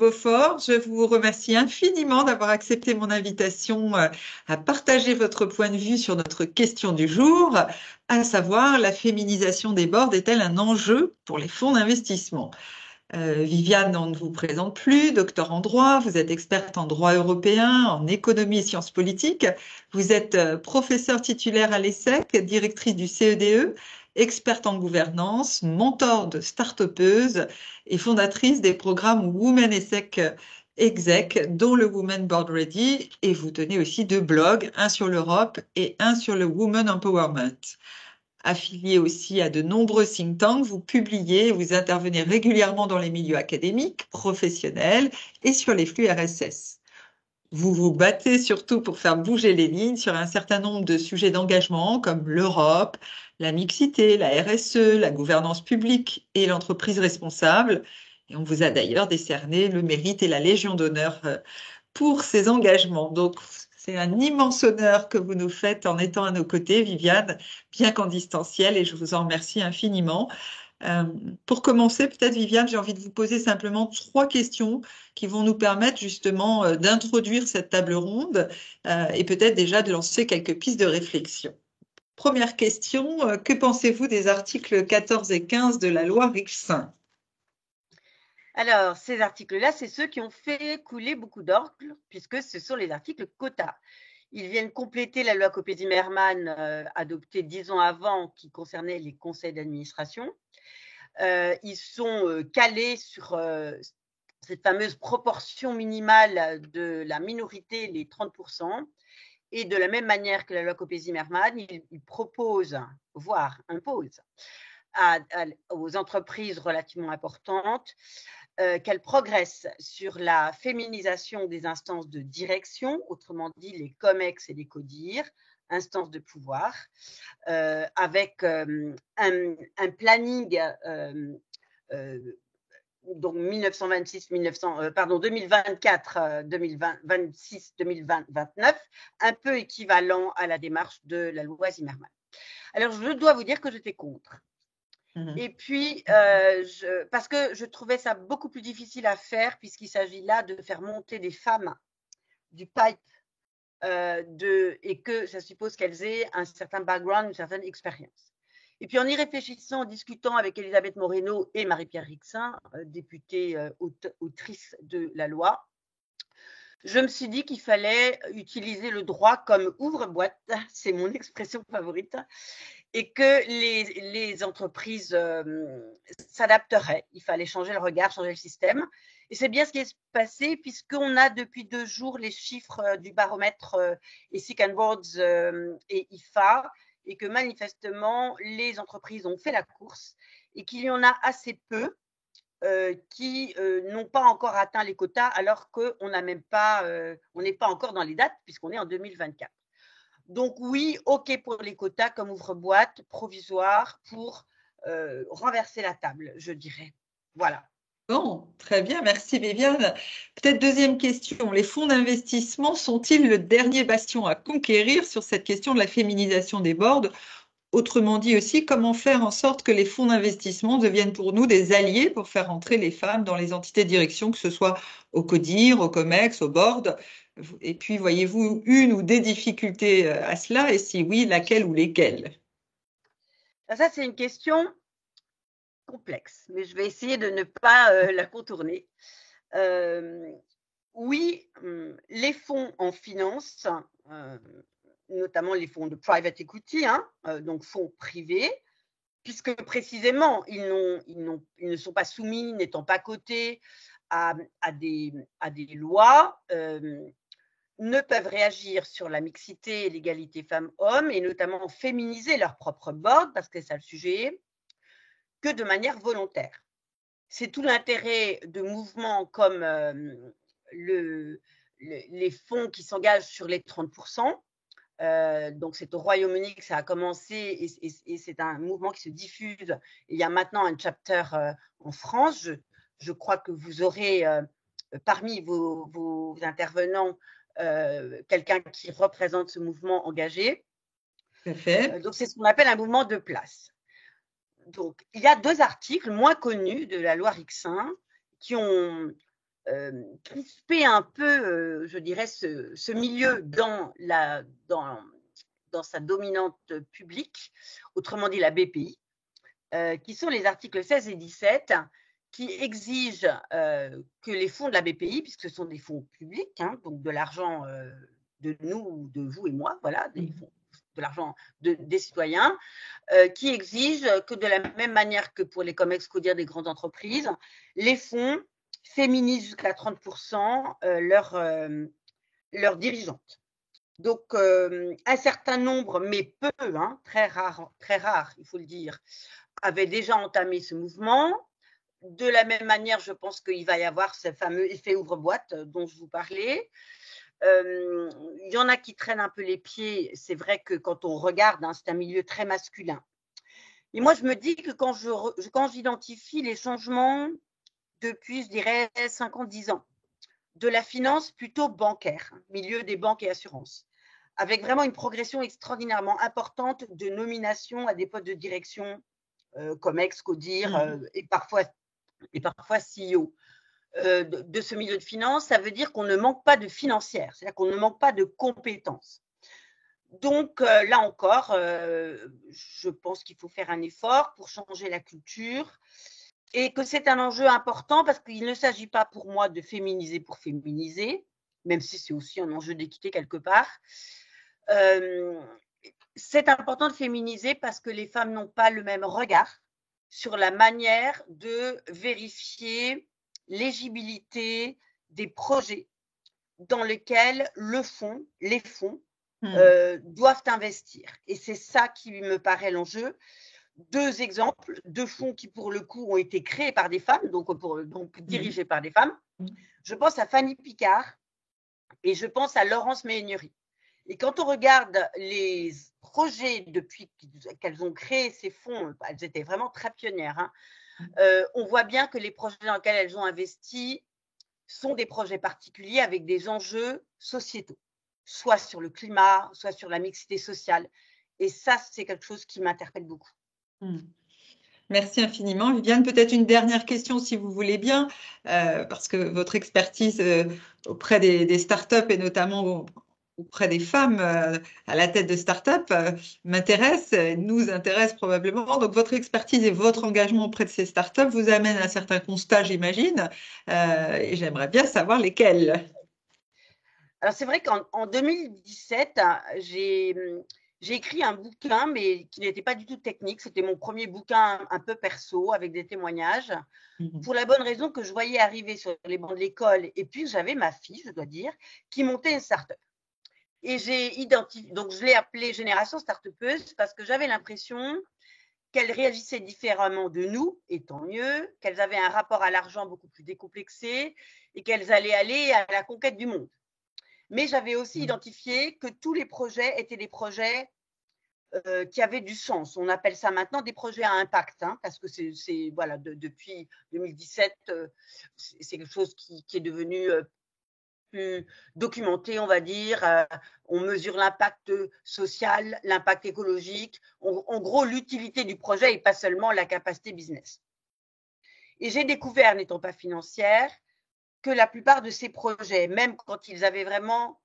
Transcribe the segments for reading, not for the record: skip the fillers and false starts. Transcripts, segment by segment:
Beaufort, je vous remercie infiniment d'avoir accepté mon invitation à partager votre point de vue sur notre question du jour, à savoir la féminisation des boards est-elle un enjeu pour les fonds d'investissement? Viviane, on ne vous présente plus, docteur en droit, vous êtes experte en droit européen, en économie et sciences politiques, vous êtes professeure titulaire à l'ESSEC, directrice du CEDE, experte en gouvernance, mentor de start-upeuse et fondatrice des programmes Women ESSEC Exec, dont le Women Board Ready, et vous tenez aussi deux blogs, un sur l'Europe et un sur le Women Empowerment. Affilié aussi à de nombreux think tanks, vous publiez et vous intervenez régulièrement dans les milieux académiques, professionnels et sur les flux RSS. Vous vous battez surtout pour faire bouger les lignes sur un certain nombre de sujets d'engagement comme l'Europe, la mixité, la RSE, la gouvernance publique et l'entreprise responsable. Et on vous a d'ailleurs décerné le mérite et la Légion d'honneur pour ces engagements. Donc, c'est un immense honneur que vous nous faites en étant à nos côtés, Viviane, bien qu'en distanciel, et je vous en remercie infiniment. Euh, pour commencer, peut-être, Viviane, j'ai envie de vous poser simplement trois questions qui vont nous permettre justement d'introduire cette table ronde et peut-être déjà de lancer quelques pistes de réflexion. Première question, que pensez-vous des articles 14 et 15 de la loi Rixin? Alors, ces articles-là, c'est ceux qui ont fait couler beaucoup d'encre, puisque ce sont les articles quotas. Ils viennent compléter la loi Copé-Zimmermann adoptée 10 ans avant, qui concernait les conseils d'administration. Ils sont calés sur cette fameuse proportion minimale de la minorité, les 30%. Et de la même manière que la loi Copé-Zimmermann, il propose, voire impose, aux entreprises relativement importantes qu'elles progressent sur la féminisation des instances de direction, autrement dit les COMEX et les CODIR, instances de pouvoir, avec un planning donc 2024, 2026, 2029, un peu équivalent à la démarche de la loi Zimmermann. Alors, je dois vous dire que j'étais contre. Et puis, parce que je trouvais ça beaucoup plus difficile à faire, puisqu'il s'agit là de faire monter des femmes du pipe et que ça suppose qu'elles aient un certain background, une certaine expérience. Et puis, en y réfléchissant, en discutant avec Elisabeth Moreno et Marie-Pierre Rixin, députée autrice de la loi, je me suis dit qu'il fallait utiliser le droit comme ouvre-boîte, c'est mon expression favorite, et que les entreprises s'adapteraient. Il fallait changer le regard, changer le système. Et c'est bien ce qui est passé, puisqu'on a depuis 2 jours les chiffres du baromètre Ethics and Boards et IFA, et que manifestement, les entreprises ont fait la course et qu'il y en a assez peu qui n'ont pas encore atteint les quotas, alors qu'on n'est pas encore dans les dates, puisqu'on est en 2024. Donc oui, OK pour les quotas comme ouvre-boîte provisoire pour renverser la table, je dirais. Voilà. Bon, très bien, merci Viviane. Peut-être deuxième question, les fonds d'investissement sont-ils le dernier bastion à conquérir sur cette question de la féminisation des boards? Autrement dit aussi, comment faire en sorte que les fonds d'investissement deviennent pour nous des alliés pour faire entrer les femmes dans les entités de direction, que ce soit au CODIR, au COMEX, au board? Et puis, voyez-vous une ou des difficultés à cela? Et si oui, laquelle ou lesquelles? Ça, c'est une question complexe, mais je vais essayer de ne pas la contourner. Oui, les fonds en finance, notamment les fonds de private equity, donc fonds privés, puisque précisément, ils ne sont pas soumis, n'étant pas cotés à des lois, ne peuvent réagir sur la mixité et l'égalité femmes-hommes, et notamment féminiser leur propre board, parce que c'est ça le sujet, que de manière volontaire. C'est tout l'intérêt de mouvements comme les fonds qui s'engagent sur les 30%. Donc c'est au Royaume-Uni que ça a commencé et c'est un mouvement qui se diffuse. Il y a maintenant un chapter en France. Je crois que vous aurez parmi vos intervenants quelqu'un qui représente ce mouvement engagé. Tout à fait. Donc c'est ce qu'on appelle un mouvement de place. Donc il y a 2 articles moins connus de la loi Rixin qui ont crisper un peu, je dirais, ce milieu dans sa dominante publique, autrement dit la BPI, qui sont les articles 16 et 17, qui exigent que les fonds de la BPI, puisque ce sont des fonds publics, hein, donc de l'argent de nous, de vous et moi, voilà, de l'argent des citoyens, qui exigent que de la même manière que pour les COMEX, CODIR des grandes entreprises, les fonds féminisent jusqu'à 30% leurs dirigeantes. Donc, un certain nombre, mais peu, hein, très rare, il faut le dire, avaient déjà entamé ce mouvement. De la même manière, je pense qu'il va y avoir ce fameux effet ouvre-boîte dont je vous parlais. Il y en a qui traînent un peu les pieds. C'est vrai que quand on regarde, hein, c'est un milieu très masculin. Et moi, je me dis que quand j'identifie les changements depuis, je dirais, 5 ans, 10 ans, de la finance plutôt bancaire, milieu des banques et assurances, avec vraiment une progression extraordinairement importante de nomination à des postes de direction, COMEX, CODIR, et parfois CEO. De ce milieu de finance, ça veut dire qu'on ne manque pas de financières, c'est-à-dire qu'on ne manque pas de compétences. Donc, là encore, je pense qu'il faut faire un effort pour changer la culture et que c'est un enjeu important parce qu'il ne s'agit pas pour moi de féminiser pour féminiser, même si c'est aussi un enjeu d'équité quelque part. C'est important de féminiser parce que les femmes n'ont pas le même regard sur la manière de vérifier l'éligibilité des projets dans lesquels les fonds doivent investir. Et c'est ça qui me paraît l'enjeu. 2 exemples de fonds qui, pour le coup, ont été créés par des femmes, donc dirigés par des femmes. Je pense à Fanny Picard et je pense à Laurence Méhaignerie. Et quand on regarde les projets depuis qu'elles ont créé ces fonds, elles étaient vraiment très pionnières, hein, on voit bien que les projets dans lesquels elles ont investi sont des projets particuliers avec des enjeux sociétaux, soit sur le climat, soit sur la mixité sociale. Et ça, c'est quelque chose qui m'interpelle beaucoup. Merci infiniment. Viviane, peut-être une dernière question si vous voulez bien, parce que votre expertise auprès des startups et notamment auprès des femmes à la tête de start-up m'intéresse, nous intéresse probablement. Donc, votre expertise et votre engagement auprès de ces start-up vous amènent à certains constats, j'imagine, et j'aimerais bien savoir lesquels. Alors, c'est vrai qu'en 2017, j'ai écrit un bouquin, mais qui n'était pas du tout technique. C'était mon premier bouquin un peu perso, avec des témoignages, pour la bonne raison que je voyais arriver sur les bancs de l'école, et puis j'avais ma fille, je dois dire, qui montait une start-up. Et donc je l'ai appelée Génération Start-upeuse parce que j'avais l'impression qu'elles réagissaient différemment de nous, et tant mieux, qu'elles avaient un rapport à l'argent beaucoup plus décomplexé et qu'elles allaient aller à la conquête du monde. Mais j'avais aussi identifié que tous les projets étaient des projets qui avaient du sens. On appelle ça maintenant des projets à impact, hein, parce que voilà, depuis 2017, c'est quelque chose qui est devenu plus documenté, on va dire. On mesure l'impact social, l'impact écologique, en gros l'utilité du projet et pas seulement la capacité business. Et j'ai découvert, n'étant pas financière, que la plupart de ces projets, même quand ils avaient vraiment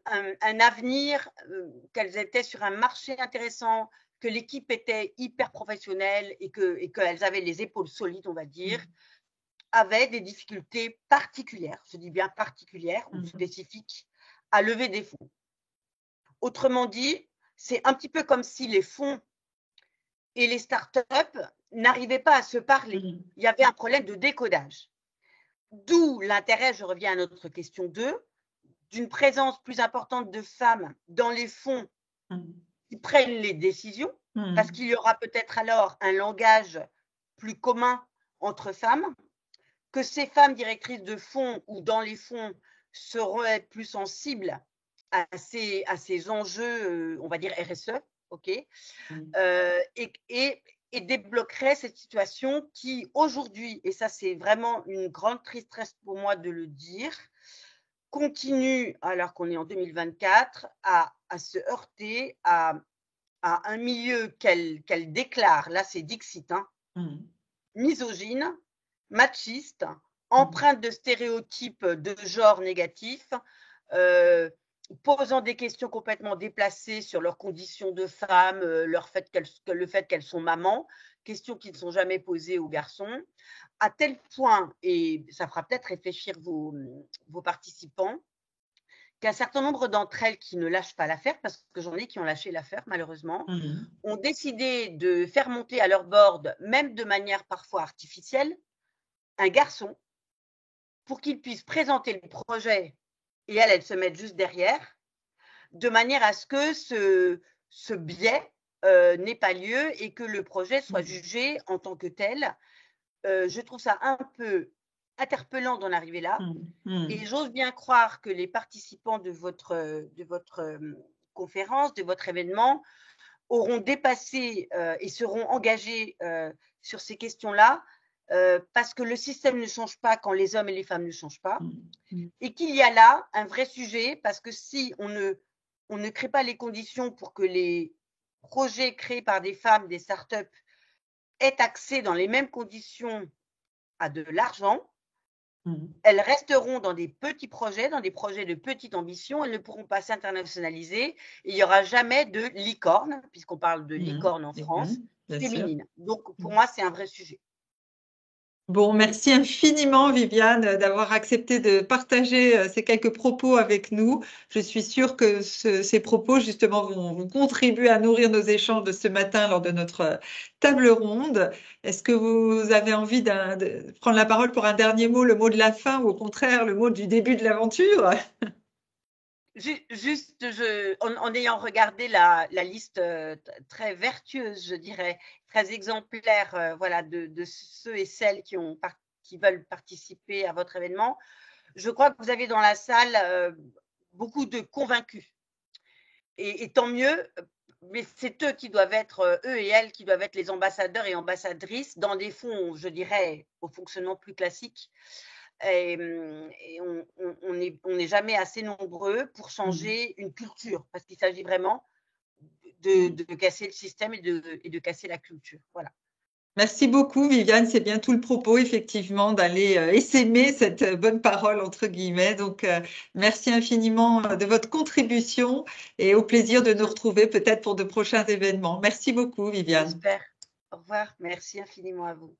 un avenir, qu'elles étaient sur un marché intéressant, que l'équipe était hyper professionnelle et qu'elles avaient les épaules solides, on va dire, avaient des difficultés particulières, je dis bien particulières ou spécifiques, à lever des fonds. Autrement dit, c'est un petit peu comme si les fonds et les startups n'arrivaient pas à se parler. Il y avait un problème de décodage. D'où l'intérêt, je reviens à notre question 2, d'une présence plus importante de femmes dans les fonds qui prennent les décisions, parce qu'il y aura peut-être alors un langage plus commun entre femmes, que ces femmes directrices de fonds ou dans les fonds seront être plus sensibles à ces enjeux, on va dire RSE, ok, et débloquerait cette situation qui aujourd'hui, et ça c'est vraiment une grande tristesse pour moi de le dire, continue, alors qu'on est en 2024, à se heurter à un milieu qu'elle déclare, là c'est Dixit, hein, misogyne, machiste, empreintes de stéréotypes de genre négatifs, posant des questions complètement déplacées sur leurs conditions de femmes, le fait qu'elles sont mamans, questions qui ne sont jamais posées aux garçons, à tel point, et ça fera peut-être réfléchir vos participants, qu'un certain nombre d'entre elles qui ne lâchent pas l'affaire, parce que j'en ai qui ont lâché l'affaire malheureusement, ont décidé de faire monter à leur board, même de manière parfois artificielle, un garçon pour qu'il puisse présenter le projet et elles se mettent juste derrière, de manière à ce que ce biais n'ait pas lieu et que le projet soit jugé en tant que tel. Je trouve ça un peu interpellant d'en arriver là. Et j'ose bien croire que les participants de votre conférence, de votre événement, auront dépassé et seront engagés sur ces questions-là, parce que le système ne change pas quand les hommes et les femmes ne changent pas, et qu'il y a là un vrai sujet, parce que si on ne crée pas les conditions pour que les projets créés par des femmes, des startups, aient accès dans les mêmes conditions à de l'argent, elles resteront dans des petits projets, dans des projets de petite ambition, elles ne pourront pas s'internationaliser, et il n'y aura jamais de licorne, puisqu'on parle de licorne en France, féminine. Donc pour moi, c'est un vrai sujet. Bon, merci infiniment, Viviane, d'avoir accepté de partager ces quelques propos avec nous. Je suis sûre que ces propos, justement, vont contribuer à nourrir nos échanges de ce matin lors de notre table ronde. Est-ce que vous avez envie de prendre la parole pour un dernier mot, le mot de la fin, ou au contraire, le mot du début de l'aventure? Juste, en ayant regardé la liste très vertueuse, je dirais, très exemplaire, voilà, de ceux et celles qui veulent participer à votre événement, je crois que vous avez dans la salle beaucoup de convaincus. Et tant mieux, mais c'est eux qui doivent être, eux et elles, qui doivent être les ambassadeurs et ambassadrices dans des fonds, je dirais, au fonctionnement plus classique. Et on n'est jamais assez nombreux pour changer une culture, parce qu'il s'agit vraiment de casser le système et de casser la culture. Voilà. Merci beaucoup, Viviane. C'est bien tout le propos, effectivement, d'aller essaimer cette bonne parole, entre guillemets. Donc, merci infiniment de votre contribution et au plaisir de nous retrouver peut-être pour de prochains événements. Merci beaucoup, Viviane. J'espère. Au revoir. Merci infiniment à vous.